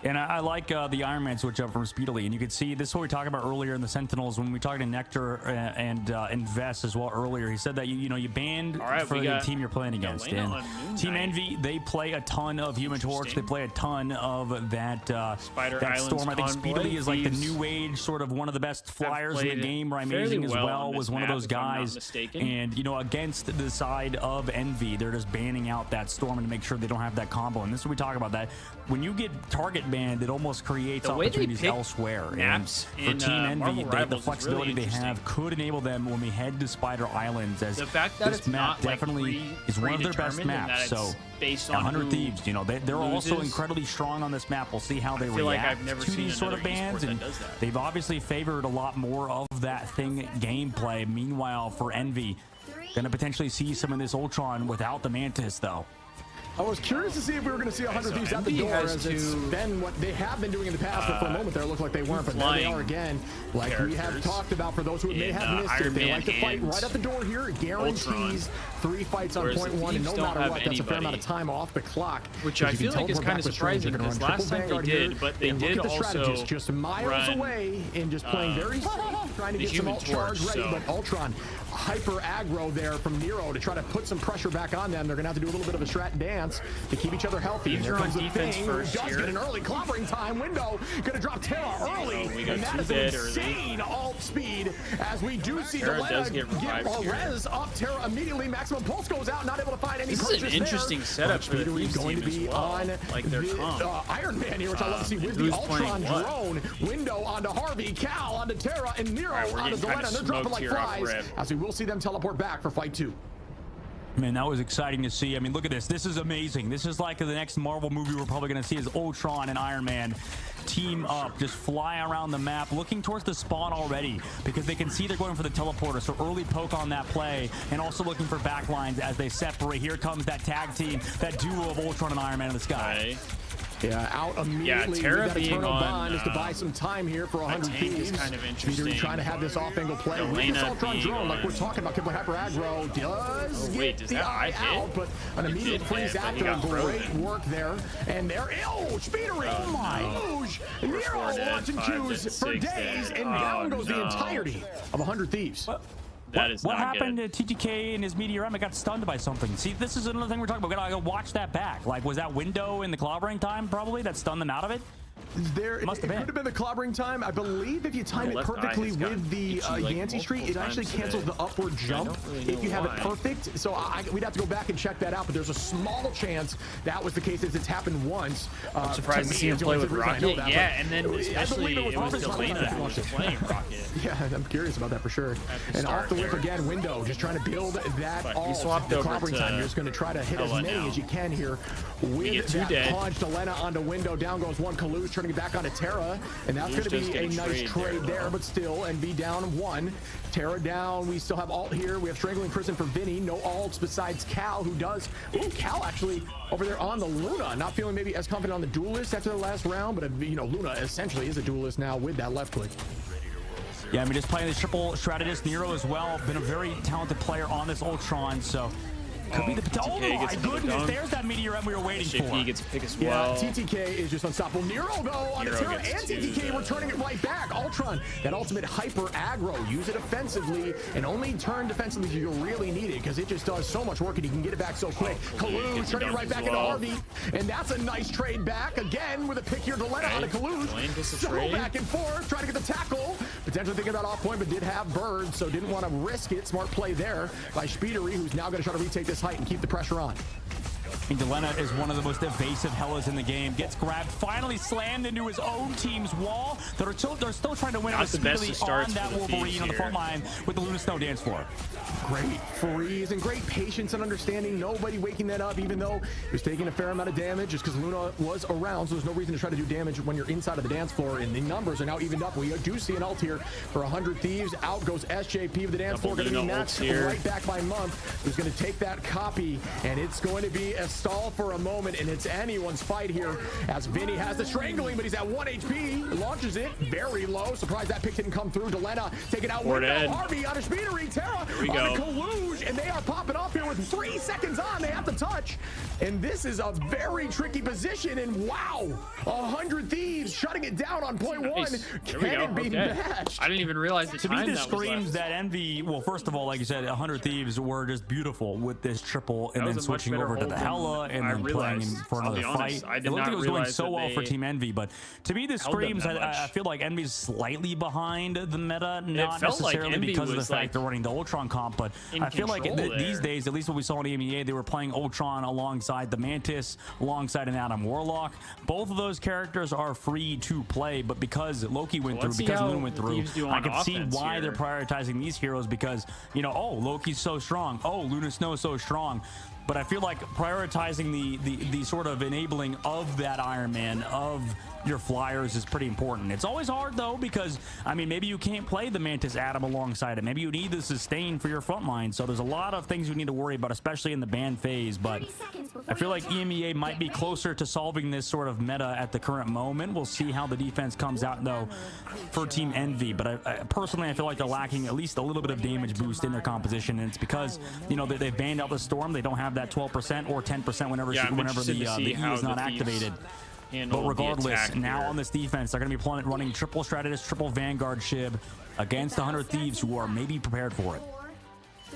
And I like the Iron Man switch up from Speedily. And you can see this is what we talked about earlier in the Sentinels when we talked to Nectar and Invest as well earlier. He said that you banned for the team you're playing against. And Team Envy, they play a ton of Human Torch. They play a ton of that Storm. I think Speedily is like the new age, sort of one of the best flyers in the game. Amazing as well was one of those guys. And against the side of Envy, they're just banning out that Storm to make sure they don't have that combo. And this is what we talk about, that when you get target banned, it almost creates opportunities elsewhere. And for Team Envy, the flexibility they have could enable them when we head to Spider Islands, as the fact that this map definitely is one of their best maps. So based on 100 Thieves, they're also incredibly strong on this map. We'll see how they react to these sort of bans, and they've obviously favored a lot more of that thing gameplay. Meanwhile, for Envy, gonna potentially see some of this Ultron without the Mantis though. I was curious to see if we were going to see 100 Thieves at the door, as it's been what they have been doing in the past, but for a moment there it looked like they weren't, but there they are again. Like we have talked about, for those who may have missed it, they like to fight right at the door here. It guarantees 3 fights on point one, and no matter what, that's a fair amount of time off the clock. Which I feel like is kind of surprising, because last time they did, but they did also just miles away and just playing very safe, trying to get some ult charge ready, but Ultron hyper aggro there from Nero to try to put some pressure back on them. They're going to have to do a little bit of a strat dance to keep each other healthy. They're on defense first does here. Get an early clobbering time. Window going to drop Terra early, and that is an insane alt speed, as we do see Delena get res up Terra immediately. Maximum pulse goes out, not able to find any. This is an interesting setup for the Thieves going to be on like their Iron Man here, which I love to see with the Ultron drone. Window onto Harvey, Cal onto Terra, and Nero onto Delena. They're dropping like flies, as we will see them teleport back for fight 2. Man, that was exciting to see. I mean, look at this. This is amazing. This is like the next Marvel movie we're probably going to see, is Ultron and Iron Man team up, just fly around the map, looking towards the spawn already, because they can see they're going for the teleporter. So early poke on that play, and also looking for backlines as they separate. Here comes that tag team, that duo of Ultron and Iron Man in the sky. Yeah, out immediately. Terra with that being on bond is to buy some time here for 100 Thieves. Kind of interesting. Trying to have this off-angle play with this Ultron drone, like we're talking about. Kibble Hyper Aggro does get the eye out, but an immediate freeze after. Great work there. And they're Speedery. Oh my! Nero watching Qs for days, and down goes the entirety of 100 Thieves. What happened to TTK and his Meteorama? Got stunned by something. See, this is another thing we're talking about. We gotta watch that back. Like, was that window in the clobbering time probably that stunned them out of it? It could have been the clobbering time. I believe if you time it perfectly with the Yancey Street, it actually cancels the upward jump if you have it perfect. So we'd have to go back and check that out, but there's a small chance that was the case, as it's happened once. I'm surprised to see him play with Rocket. Yeah, and then especially it was Delena who was playing Rocket. Yeah, I'm curious about that for sure. And off the whip again, Window just trying to build that ult. The clobbering time, you're just going to try to hit as many as you can here with that punch. Delena onto Window, down goes one. Kalush turning it back onto Terra, and that's going to be a nice trade there, but still, and be down 1. Terra down. We still have alt here. We have Strangling Prison for Vinny. No alts besides Cal, who does. Ooh, Cal actually over there on the Luna. Not feeling maybe as confident on the duelist after the last round, but Luna essentially is a duelist now with that left click. Yeah, I mean, just playing the triple strategist Nero as well. Been a very talented player on this Ultron, so could be the potential. Oh my goodness, there's that meteorite we were waiting for. SJP gets a pick as well. Yeah, TTK is just unstoppable. Nero, though, on the Terra, and TTK returning it right back. Ultron, that ultimate hyper aggro. Use it offensively, and only turn defensively if you really need it, because it just does so much work, and you can get it back so quick. Kaluj turning it right back into Harvey, and that's a nice trade back. Again, with a pick here, Delena on the Kaluj. So back and forth, trying to get the tackle. Potentially thinking about off point, but did have Bird, so didn't want to risk it. Smart play there by Speedery, who's now going to try to retake this height and keep the pressure on. I mean, Delena is one of the most evasive Hellas in the game. Gets grabbed, finally slammed into his own team's wall. They're still trying to win with Speedery on that Wolverine on the front line with the Luna Snow dance floor. Great freeze and great patience and understanding. Nobody waking that up, even though he was taking a fair amount of damage just because Luna was around. So there's no reason to try to do damage when you're inside of the dance floor. And the numbers are now evened up. We do see an ult here for 100 Thieves. Out goes SJP of the dance floor. Going to be matched right back by Month, who's going to take that copy. And it's going to be a stall for a moment. And it's anyone's fight here as Vinny has the strangling, but he's at 1 HP. Launches it very low. Surprised that pick didn't come through. Delena taking out Window. Harvey on a Speedery. Terra on the Kaluj, and they are popping off here with 3 seconds on. They have to touch, and this is a very tricky position. And wow, 100 Thieves shutting it down on point one. Can it be matched? I didn't even realize the to me this screams that Envy. Well, first of all, like you said, 100 Thieves were just beautiful with this triple, and then switching over to the Hella and then playing for another fight. It looked like it was going so well for Team Envy, but to me this screams. I feel like Envy's slightly behind the meta, not necessarily because of the fact they're running the Ultron comp, but I feel like these days, at least what we saw in EMEA, they were playing Ultron alongside the Mantis, alongside an Adam Warlock. Both of those characters are free to play, but because Loki went through, because Luna went through, I can see why they're prioritizing these heroes because, you know, oh, Loki's so strong. Oh, Luna Snow's so strong. But I feel like prioritizing the sort of enabling of that Iron Man, of your flyers, is pretty important. It's always hard though, because I mean, maybe you can't play the Mantis Atom alongside it. Maybe you need the sustain for your front line. So there's a lot of things you need to worry about, especially in the ban phase. But I feel like EMEA might be closer to solving this sort of meta at the current moment. We'll see how the defense comes out though for Team Envy. But personally, I feel like they're lacking at least a little bit of damage boost in their composition, and it's because, you know, they've banned out the Storm. They don't have that 12% or 10% whenever the E is not activated. But regardless, now on this defense, they're going to be running triple strategist, triple Vanguard Shib against the 100 Thieves, who are maybe prepared for it.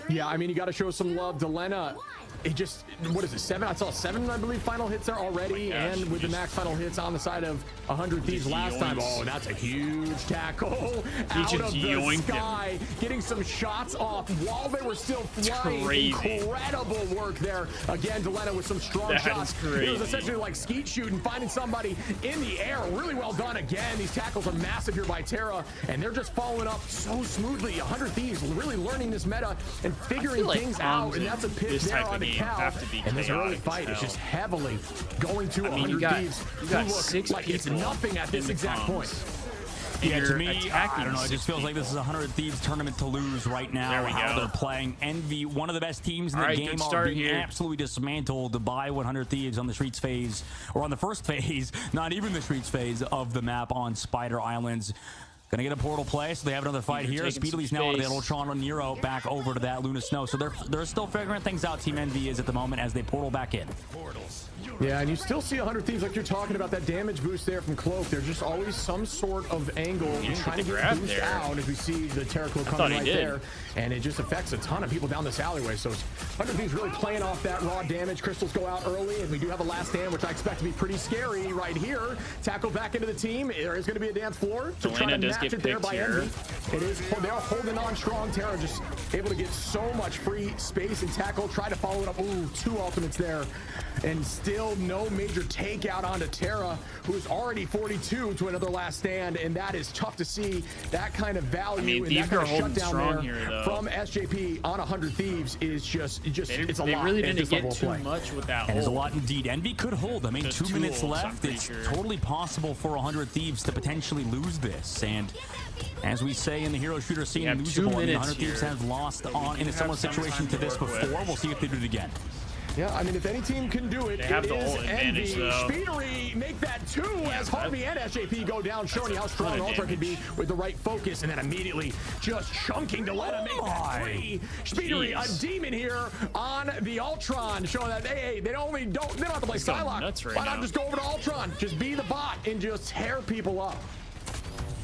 Yeah, I mean, you got to show some love. Delena, it just, what is it, 7? I saw 7, I believe, final hits there already, and with the max final hits on the side of 100 Thieves last time. Oh, that's a huge tackle out of the sky, getting some shots off while they were still flying. Incredible work there. Again, Delena with some strong shots. It was essentially like skeet shooting, finding somebody in the air. Really well done. Again, these tackles are massive here by Terra, and they're just following up so smoothly. 100 Thieves really learning this meta and figuring things out, and that's a pick there on the cow. And this early fight is just heavily going to 100 Thieves. You got 6 like it's nothing at this exact point. Yeah, to me, I don't know. It just feels like this is a 100 Thieves tournament to lose right now. How they're playing. Envy, one of the best teams in the game, are being absolutely dismantled by 100 Thieves on the Streets phase, or on the first phase, not even the Streets phase of the map on Spider Islands. Gonna get a portal play, so they have another fight here. Speedly's now on the Ultron on Nero, back over to that Luna Snow. So they're still figuring things out. Team Envy is at the moment as they portal back in. Yeah, and you still see 100 Thieves, like you're talking about, that damage boost there from Cloak. There's just always some sort of angle trying to get boost out, as we see the Terra Cloak coming right there. And it just affects a ton of people down this alleyway. So 100 Thieves really playing off that raw damage. Crystals go out early, and we do have a last stand, which I expect to be pretty scary right here. Tackle back into the team. There is going to be a dance floor to try to match it there by Envy. It is, they're holding on strong. Terra just able to get so much free space and tackle. Try to follow it up. Ooh, 2 ultimates there. And still no major takeout onto Terra, who is already 42 to another last stand, and that is tough to see. That kind of value and that kind of shutdown there from SJP on 100 Thieves is just it's a lot. They really didn't get too much with that hold. And there's a lot indeed. Envy could hold. I mean, 2 minutes left. It's totally possible for 100 Thieves to potentially lose this. And as we say in the hero shooter scene, losable. 100 Thieves have lost in a similar situation to this before. We'll see if they do it again. Yeah, I mean, if any team can do it, it is Envy. Speedery make that two as Harvey and SJP go down, showing you how strong Ultra can be with the right focus, and then immediately just chunking to let him make that three. Speedery, a demon here on the Ultron, showing that they don't have to play Skylock. Why not just go over to Ultron, just be the bot and just tear people up.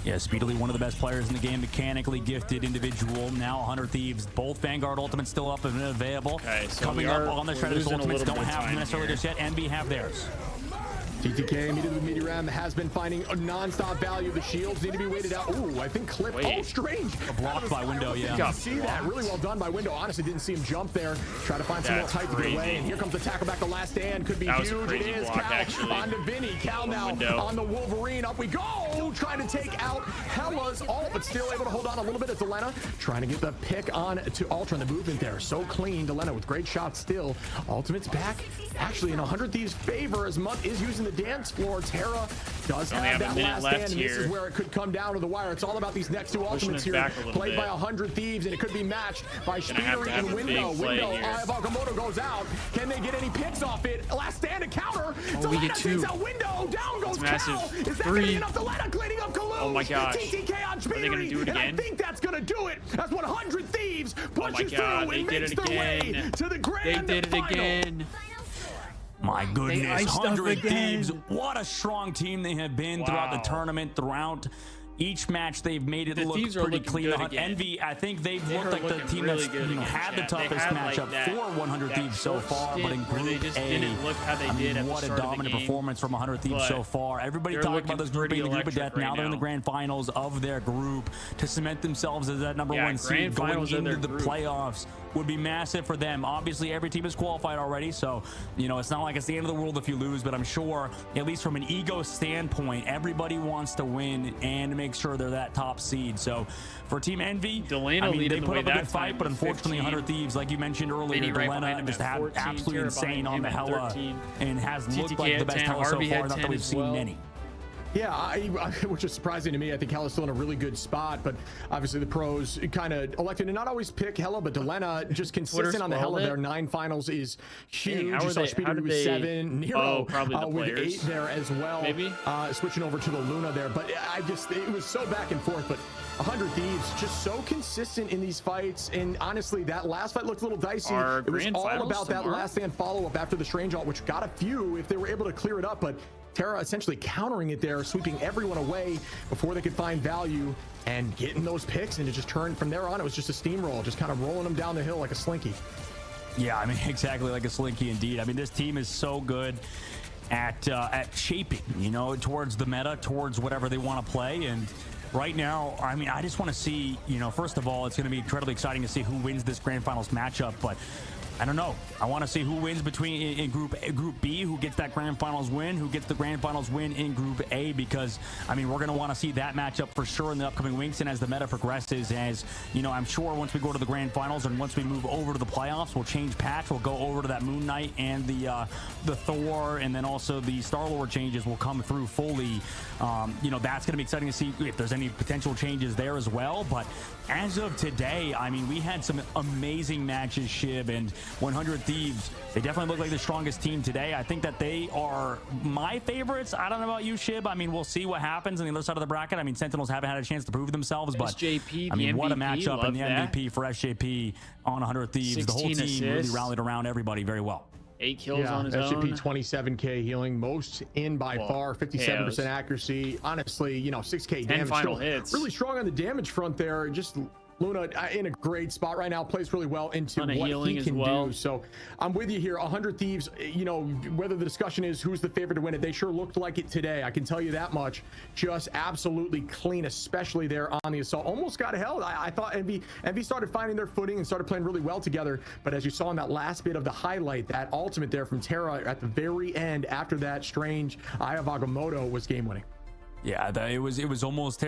Yeah, Speedily, one of the best players in the game, mechanically gifted individual. Now 100 Thieves, both Vanguard ultimates still up and available. Okay, so coming up on the Shredder's ultimates, don't have them necessarily just yet. Envy have theirs. TTK immediately with Meteoram has been finding a non-stop value. The shields need to be weighted out. Ooh, I think Clip. Oh, strange. A block by Window, yeah. You see that. Really well done by Window. Honestly, didn't see him jump there. Try to find some more height to get away. And here comes the tackle back to last stand. Could be huge. It is Cal on to Vinny. Cal now on the Wolverine. Up we go. Trying to take out Hella's all, but still able to hold on a little bit. It's Delena trying to get the pick on to Ultron. The movement there. So clean. Delena with great shots still. Ultimate's back. Actually, in 100 Thieves' favor, as Mutt is using the dance floor. Terra does have that last stand, and this is where it could come down to the wire. It's all about these next two ultimates here, played by 100 Thieves, and it could be matched by Speedery and Window. Eye of Agamotto goes out. Can they get any picks off it? Last stand to counter. We get two. Window. Down goes massive. Cal. Is that going to be enough to let him cleaning up Kaloo? Oh my gosh. TTK on Speedery. Are they going to do it again? And I think that's going to do it. That's 100 Thieves pushes through and makes their way to the grand They did it again. My goodness, 100 Thieves. What a strong team they have been throughout the tournament, throughout each match. They've made it look pretty clean. Envy, I think they've looked like the team that's had the toughest matchup for 100 Thieves so far, but in Group A, what a dominant performance from 100 Thieves so far. Everybody talking about this group being the group of death. Now they're in the grand finals of their group to cement themselves as that #1 seed going into the playoffs. Would be massive for them. Obviously, every team is qualified already, so it's not like it's the end of the world if you lose, but I'm sure, at least from an ego standpoint, everybody wants to win and make sure they're that top seed. So for Team Envy, they put up a good fight, but unfortunately 100 Thieves, like you mentioned earlier, Delena just had absolutely insane on the Hella and has looked like the best Hella so far, not that we've seen many. Yeah, which is surprising to me. I think Hella's still in a really good spot, but obviously the pros kind of elected to not always pick Hella, but Delena just consistent on the Hella. Their 9 finals is huge. You saw Speedery with 7, Nero with 8 there as well. Maybe switching over to the Luna there, but it was so back and forth. But 100 Thieves just so consistent in these fights, and honestly, that last fight looked a little dicey. It was all about that last stand follow-up after the Strange ult, which got a few if they were able to clear it up, but Terra essentially countering it there, sweeping everyone away before they could find value and getting those picks, and it just turned from there on. It was just a steamroll, just kind of rolling them down the hill like a slinky. Yeah, I mean, exactly like a slinky indeed. I mean, this team is so good at shaping, towards the meta, towards whatever they want to play. And right now, I mean, I just want to see, first of all, it's going to be incredibly exciting to see who wins this grand finals matchup, but I don't know. I want to see who wins in Group B, who gets that grand finals win, who gets the grand finals win in Group A, because I mean, we're going to want to see that matchup for sure in the upcoming weeks. And as the meta progresses, I'm sure once we go to the grand finals and once we move over to the playoffs, we'll change patch. We'll go over to that Moon Knight and the Thor, and then also the Star-Lord changes will come through fully. That's going to be exciting to see if there's any potential changes there as well. But as of today, I mean, we had some amazing matches, Shib, and 100 Thieves, they definitely look like the strongest team today. I think that they are my favorites. I don't know about you, Shib. I mean, we'll see what happens on the other side of the bracket. I mean, Sentinels haven't had a chance to prove themselves, but SJP, I mean, what a MVP, matchup, and the MVP for SJP on 100 Thieves. The whole team really rallied around everybody very well. 8 kills on his SJP, own. 27k healing, most in by far, 57% accuracy. Honestly, 6k damage. Final hits. Really strong on the damage front there. Just Luna in a great spot right now, plays really well into what he can do. So I'm with you here. 100 Thieves, whether the discussion is who's the favorite to win it, they sure looked like it today. I can tell you that much. Just absolutely clean, especially there on the assault. Almost got held. I thought Envy started finding their footing and started playing really well together. But as you saw in that last bit of the highlight, that ultimate there from Terra at the very end after that strange Eye of Agamotto was game winning. Yeah, it was almost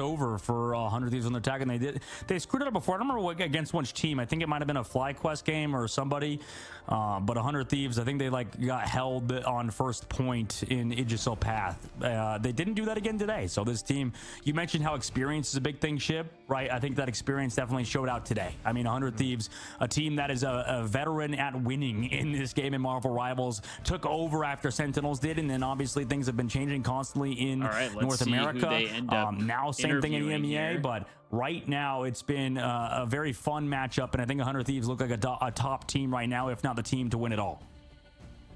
over for 100 Thieves on their tag, and they screwed it up before. I don't remember against which team. I think it might have been a FlyQuest game or somebody, but 100 Thieves, I think they got held on first point in Yggdrasil Path. They didn't do that again today. So this team, you mentioned how experience is a big thing, Ship, right? I think that experience definitely showed out today. I mean, 100 Thieves, a team that is a veteran at winning in this game in Marvel Rivals, took over after Sentinels did, and then obviously things have been changing constantly in North America. Now same thing in EMEA, here. But right now it's been a very fun matchup, and I think 100 Thieves look like a top team right now, if not the team to win it all.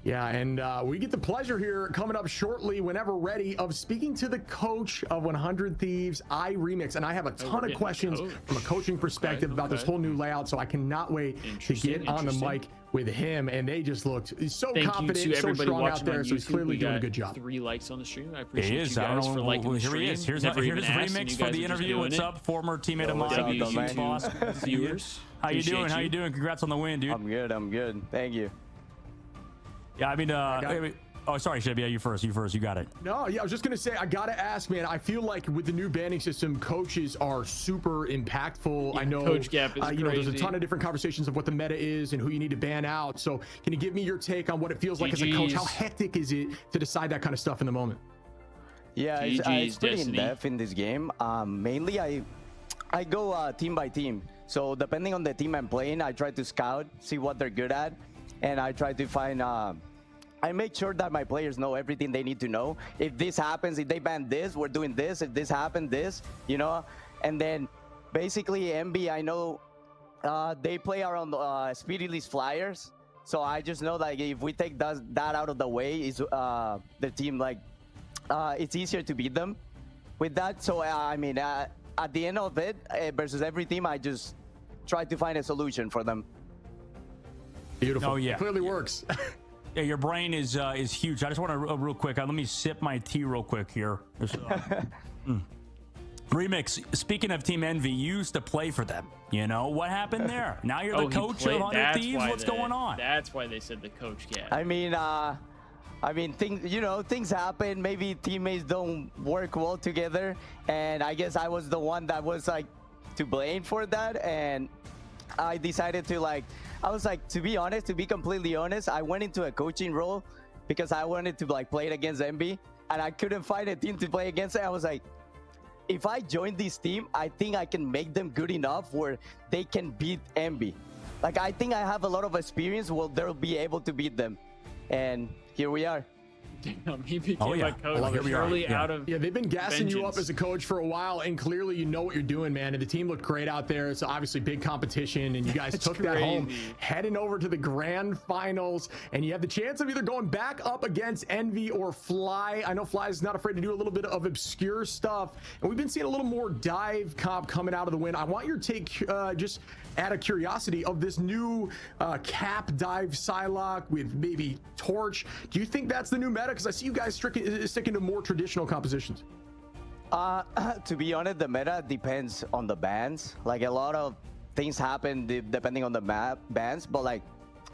Yeah, and we get the pleasure here coming up shortly, whenever ready, of speaking to the coach of 100 Thieves, iRemix. And I have a ton of questions from a coaching perspective about this whole new layout, so I cannot wait to get on the mic with him. And they just looked so confident, so strong out there, so he's clearly doing a good job. 3 likes on the stream. I appreciate you guys for liking the stream. Here he is. Here's Remix for the interview. What's up, former teammate of mine, boss. Viewers. How you doing? How you doing? Congrats on the win, dude. I'm good. Thank you. Yeah, I mean, oh, sorry, Shib. Yeah, you first. You got it. No, yeah, I was just going to say, I got to ask, man, I feel like with the new banning system, coaches are super impactful. Yeah, I know, coach gap is you know, there's a ton of different conversations of what the meta is and who you need to ban out. So can you give me your take on what it feels like as a coach? How hectic is it to decide that kind of stuff in the moment? Yeah, it's pretty in-depth in this game. Mainly, I go team by team. So depending on the team I'm playing, I try to scout, see what they're good at. And I try to find, I make sure that my players know everything they need to know. If this happens, if they ban this, we're doing this. If this happened, this, you know. And then basically MB, I know they play around speed release flyers. So I just know that if we take that out of the way, is the team, like, it's easier to beat them with that. So I mean, at the end of it, versus every team, I just try to find a solution for them. Beautiful. Oh yeah, it clearly works. Yeah, your brain is huge. I just want to real quick. Let me sip my tea real quick here. Remix. Speaking of Team Envy, you used to play for them. You know what happened there? Now you're the coach of 100 Thieves. What's going on? That's why they said the coach gap. I mean, things happen. Maybe teammates don't work well together, and I guess I was the one that was like to blame for that, and I decided to to be honest, to be completely honest, I went into a coaching role because I wanted to play it against MB, and I couldn't find a team to play against it. I was like, if I join this team, I think I can make them good enough where they can beat MB. Like, I think I have a lot of experience where they'll be able to beat them. And here we are. Damn, he became a coach purely out of they've been gassing you up as a coach for a while, and clearly you know what you're doing, man. And the team looked great out there. It's obviously big competition, and you guys took that home, heading over to the grand finals, and you have the chance of either going back up against Envy or Fly. I know Fly is not afraid to do a little bit of obscure stuff, and we've been seeing a little more dive comp coming out of the win. I want your take, just out of curiosity, of this new cap dive Psylocke with maybe Torch. Do you think that's the new meta? Because I see you guys sticking to more traditional compositions. To be honest, the meta depends on the bans. Like, a lot of things happen depending on the bans, but like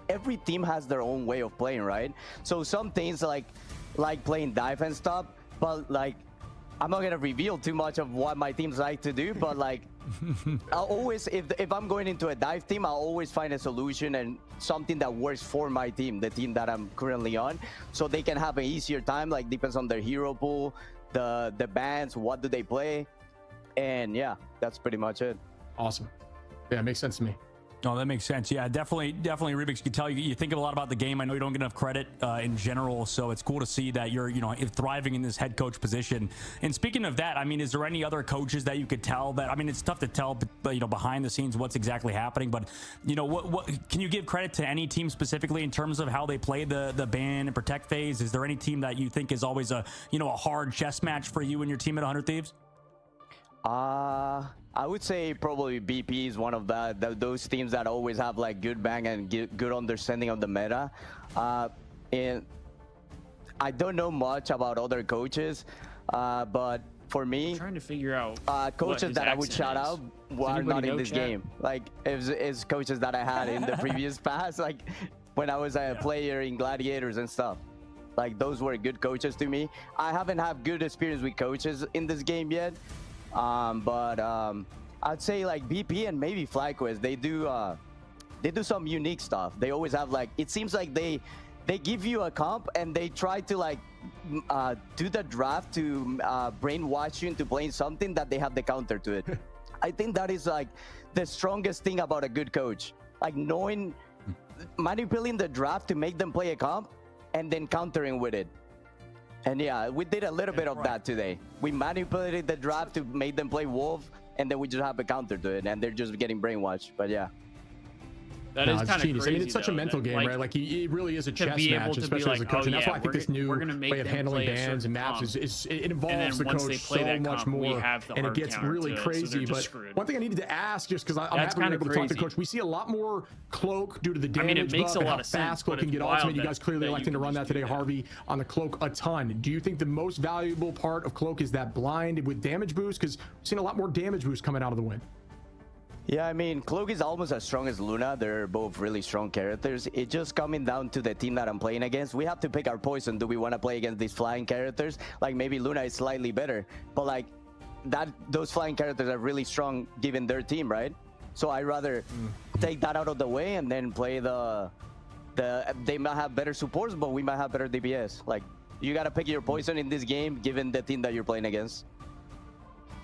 every team has their own way of playing, right? So some things like playing dive and stuff, but like, I'm not gonna reveal too much of what my teams like to do, but like, I'll always, if I'm going into a dive team, I'll always find a solution and something that works for my team, the team that I'm currently on, so they can have an easier time. Like, depends on their hero pool, the bans, what do they play, and yeah, that's pretty much it. Awesome. Yeah, it makes sense to me. Oh, that makes sense. Yeah, definitely, Rubix. You can tell you think a lot about the game. I know you don't get enough credit in general, so it's cool to see that you're, thriving in this head coach position. And speaking of that, I mean, is there any other coaches that you could tell that? I mean, it's tough to tell, behind the scenes what's exactly happening. But what can you give credit to any team specifically in terms of how they play the ban and protect phase? Is there any team that you think is always a hard chess match for you and your team at 100 Thieves? I would say probably BP is one of those teams that always have like good bang and good understanding of the meta. And I don't know much about other coaches, but for me, I'm trying to figure out coaches that I would shout out are not in this game. Like, it's coaches that I had in the previous past, like when I was a player in Gladiators and stuff. Like those were good coaches to me. I haven't had good experience with coaches in this game yet, but I'd say like BP and maybe FlyQuest, they do some unique stuff. They always have like, it seems like they give you a comp and they try to like do the draft to brainwash you into playing something that they have the counter to it. I think that is like the strongest thing about a good coach, like knowing, manipulating the draft to make them play a comp and then countering with it. And yeah, we did a little bit of that today. We manipulated the draft to make them play Wolf, and then we just have a counter to it, and they're just getting brainwashed. But yeah. That is kind of crazy. I mean, it's such a mental game, right? Like, it really is a chess match, especially as a coach. And that's why I think this new way of handling bans and maps it involves the coach so much more, and it gets really crazy. But one thing I needed to ask, just because I'm happy we're able to talk to Coach, we see a lot more Cloak due to the damage buff and how fast Cloak can get ultimate. You guys clearly electing to run that today, Harvey, on the Cloak a ton. Do you think the most valuable part of Cloak is that blind with damage boost? Because we've seen a lot more damage boost coming out of the win. Yeah, I mean, Cloak is almost as strong as Luna. They're both really strong characters. It's just coming down to the team that I'm playing against. We have to pick our poison. Do we want to play against these flying characters? Like, maybe Luna is slightly better, but like those flying characters are really strong given their team, right? So I'd rather take that out of the way and then play they might have better supports, but we might have better DPS. Like, you got to pick your poison in this game given the team that you're playing against.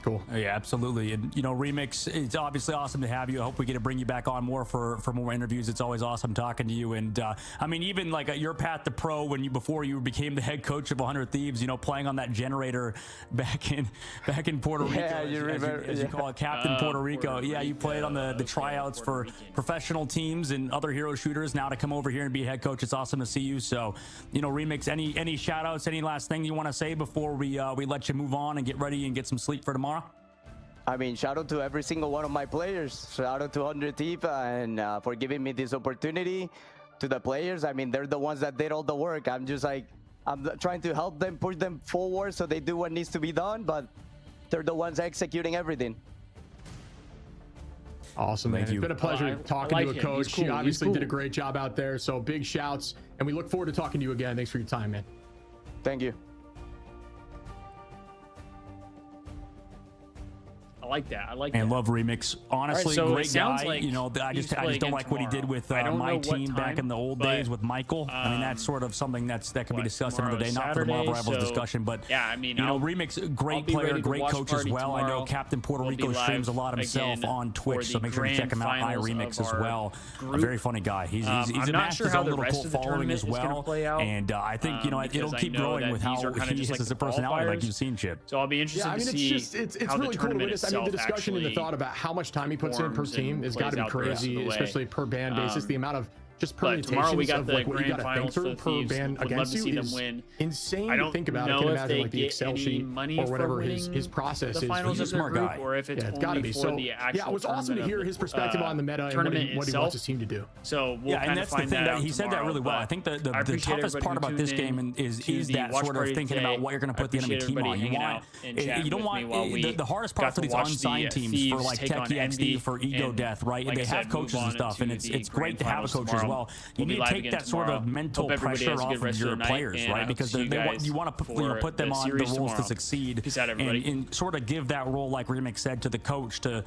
Cool. Yeah, absolutely. And, you know, Remix, it's obviously awesome to have you. I hope we get to bring you back on more for more interviews. It's always awesome talking to you. And I mean, even like your path to pro before you became the head coach of 100 Thieves, you know, playing on that generator back in Puerto Rico, as you call it, Captain Puerto Rico. Yeah, you played on the tryouts for professional teams and other hero shooters. Now to come over here and be a head coach, it's awesome to see you. So, you know, Remix, any shout outs, any last thing you want to say before we let you move on and get ready and get some sleep for tomorrow? I mean, shout out to every single one of my players. Shout out to 100 Thief and for giving me this opportunity. To the players, I mean, they're the ones that did all the work. I'm just like, I'm trying to help them, push them forward so they do what needs to be done, but they're the ones executing everything. Awesome, man. It's been a pleasure talking to a coach. He obviously did a great job out there, so big shouts, and we look forward to talking to you again. Thanks for your time, man. Thank you. I like that. I like that. And love Remix. Honestly, so great guy. Like you know, I just don't like what he did with my team back in the old days with Michael. I mean, that's sort of something that can be discussed another day, not for the Marvel Rivals discussion. But yeah, I mean, you know, Remix, great player, great coach as well. I know Captain Puerto Rico streams a lot himself on Twitch, so make sure to check him out. Remix as well. A very funny guy. He's amassed his own little cult following as well. And I think, you know, it'll keep growing with how he is as a personality, like you've seen, Chip. So I'll be interested to see. It's really cool to witness. I mean, the discussion and the thought about how much time he puts in per team has got to be crazy, especially per ban basis. The amount of just permutations of like what you got to think through per ban against you is insane to think about. I can imagine like the Excel sheet or whatever his process is. He's a smart guy. Or if it's gotta be. So yeah, it was awesome to hear his perspective on the meta and what he wants his team to do. So we'll and that's the thing that he said that really well. I think the toughest part about this game is that sort of thinking about what you're going to put the enemy team on. You don't want the hardest part for these unsigned teams for like Techie XD for Ego Death, right? They have coaches and stuff, and it's great to have a coach as well. You need to take that sort of mental pressure off of your players, right? Because you want to put them on the roles to succeed and sort of give that role, like Remix said, to the coach to